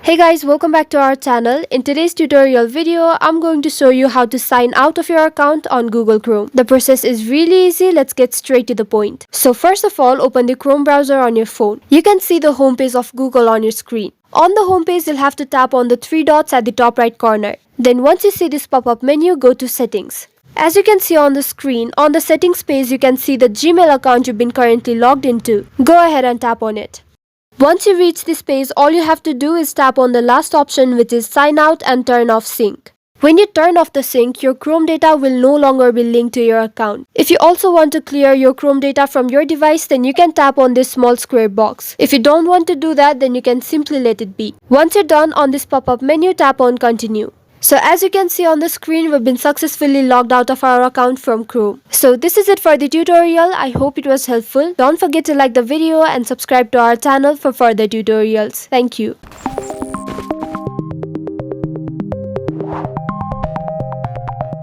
Hey guys, welcome back to our channel. In today's tutorial video, I'm going to show you how to sign out of your account on Google Chrome. The process is really easy. Let's get straight to the point. So first of all, open the Chrome browser on your phone. You can see the homepage of Google on your screen. On the homepage, you'll have to tap on the three dots at the top right corner. Then once you see this pop-up menu, go to Settings. As you can see on the screen, on the settings page, you can see the Gmail account you've been currently logged into. Go ahead and tap on it. Once you reach this page, all you have to do is tap on the last option, which is sign out and turn off sync. When you turn off the sync, your Chrome data will no longer be linked to your account. If you also want to clear your Chrome data from your device, then you can tap on this small square box. If you don't want to do that, then you can simply let it be. Once you're done, on this pop-up menu, tap on continue. So as you can see on the screen, we've been successfully logged out of our account from Chrome. So this is it for the tutorial. I hope it was helpful. Don't forget to like the video and subscribe to our channel for further tutorials. Thank you.